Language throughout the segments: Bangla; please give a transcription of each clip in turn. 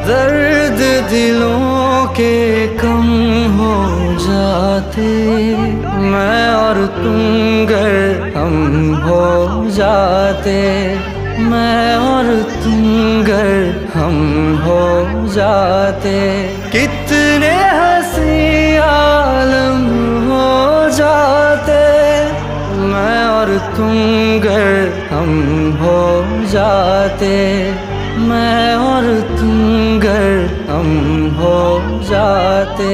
दर्द दिलों के कम हो जाते, मैं और तुम गर हम हो जाते, मैं और तुम गर हम हो जाते, कितने हंसी आलम हो जाते, मैं और तुम गर हम हो जाते, मैं और तुम गर हम हो जाते।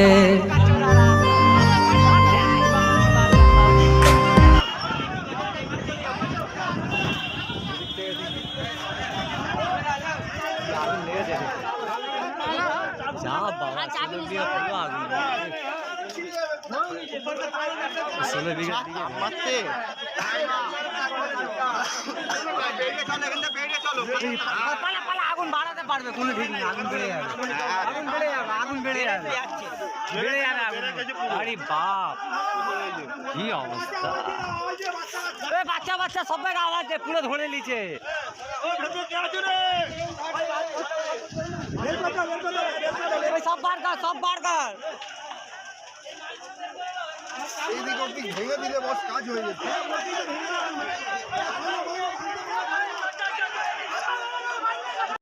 আগুন বাড়াতে পারবে কোনো ঠিক নেই, আগুন বেড়ে যাবে, আগুন বেড়ে যাবে, আগুন বেড়ে যাবে, বেড়ে যাবে আগুন। আরে বাপ কি অবস্থা, বাচ্চা বাচ্চা সবাই আওয়াজ পুরো ধরে নিচ্ছে। সব বার্গার, সব বার্গার এই দিকে ভেঙে দিলে বস কাজ হয়ে যেত।